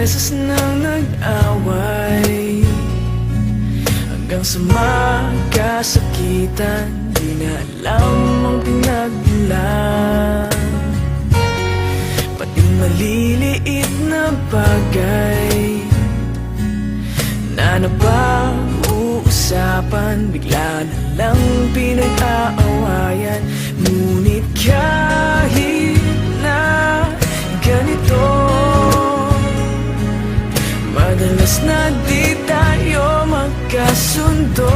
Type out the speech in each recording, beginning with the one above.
beses nang nag-away, hanggang sa magkasakitan. Di na alam ang pinagmulan, pati maliliit na bagay na napag-uusapan, bigla na lang pinag-aawayan. Ngunit kahit na ganito, madalas na di tayo magkasundo.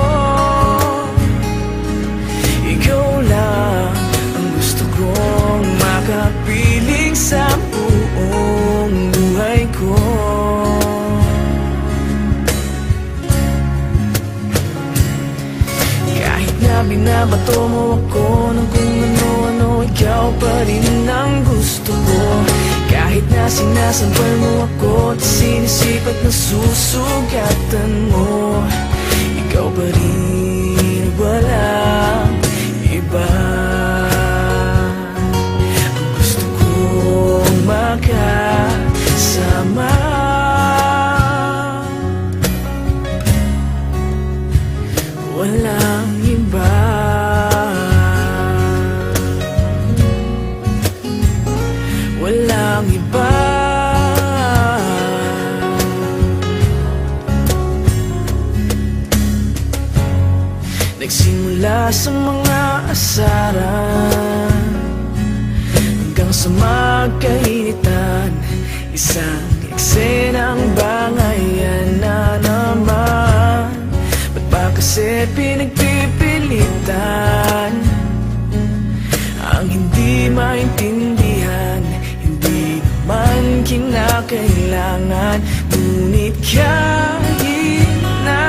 Ikaw lang ang gusto kong makapiling sa buong buhay ko. Kahit na binabato mo ako ng kung ano-ano, ikaw pa rin ang gusto ko. Kahit na sinasampal mo ako at sinisipat na susugatan mo, ikaw pa rin, walang iba. Ang gusto kong makasama, walang iba. Walang iba. Nagsimula sa mga asaran, hanggang sa magkainitan, isang eksenang bangayan na naman. Ba't ba kasi pinagpipilitan ang hindi maintindihan? Hindi naman kinakailangan. Ngunit kahit na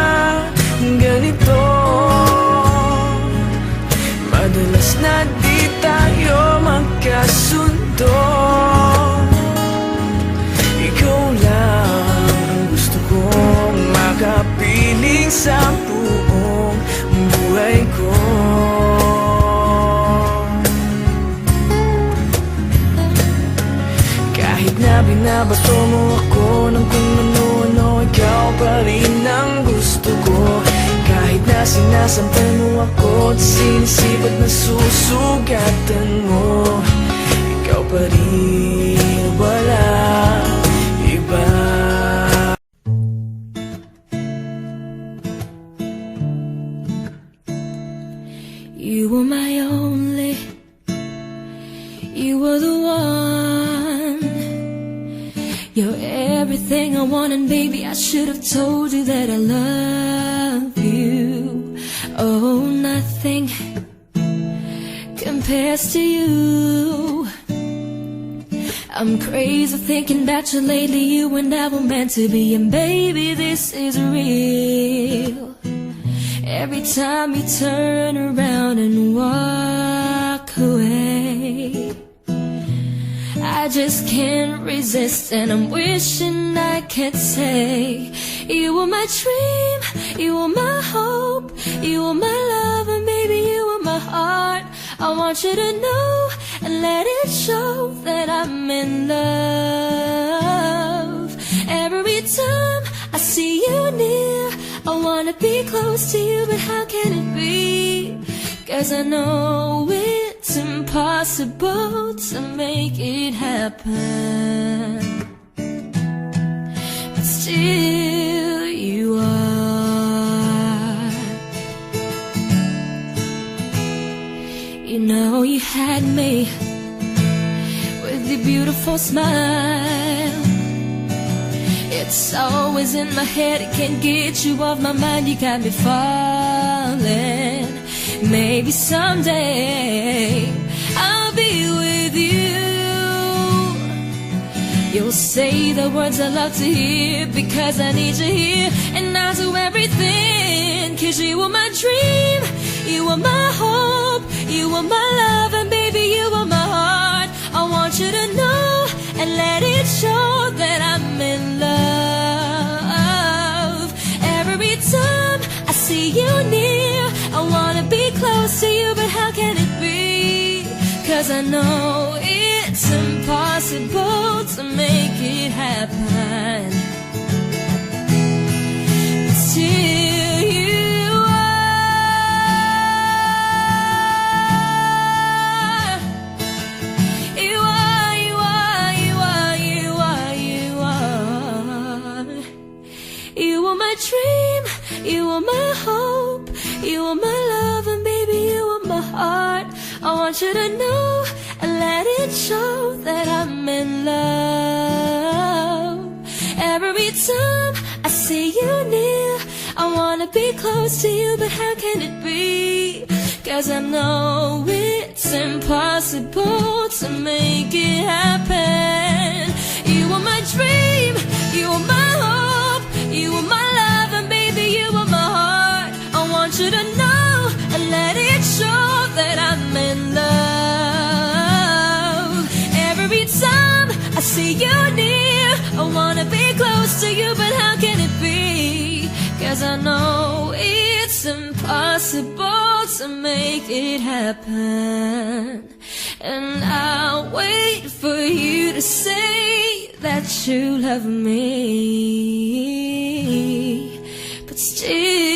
ganito, madalas na di tayo magkasundo. Ikaw lang ang gusto kong makapiling sa buong buhay ko. Kahit na binabato mo ako ng kung ano-ano, ikaw pa rin ang gusto ko. Kahit na sinasampal mo ako at sinisipat na susugatan mo, ikaw pa rin, walang iba. You were my only, you were the one. You're everything I want, and baby, I should have told you that I love you. Oh, nothing compares to you. I'm crazy thinking about you lately. You and I were meant to be, and baby, this is real. Every time you turn around and walk away, I just can't resist, and I'm wishing I could say you were my dream, you were my hope, you were my love, and maybe you were my heart. I want you to know and let it show that I'm in love. Every time I see you near, I wanna be close to you, but how can it be? 'Cause I know it's impossible to make it happen, but still you are. You know you had me with your beautiful smile. It's always in my head, it can't get you off my mind. You got me falling. Maybe someday I'll be with you. You'll say the words I love to hear, because I need you here. And I'll do everything, 'cause you were my dream, you were my hope, you were my love, and baby, you were my heart. I want you to know and let it show that I'm in love. Every time I see you near, I wanna be close to you, but how can it be? 'Cause I know it's impossible to make it happen, You are my hope, you are my love, and baby, you are my heart. I want you to know and let it show that I'm in love. Every time I see you near, I wanna be close to you, but how can it be? 'Cause I know it's impossible to make it happen. You are my dream, you are my hope, you are my love, and baby, you are my heart. I want you to know and let it show that I'm in love. Every time I see you near, I wanna be close to you, but how can it be? 'Cause I know it's impossible to make it happen. And I'll wait for you to say that you love me, but still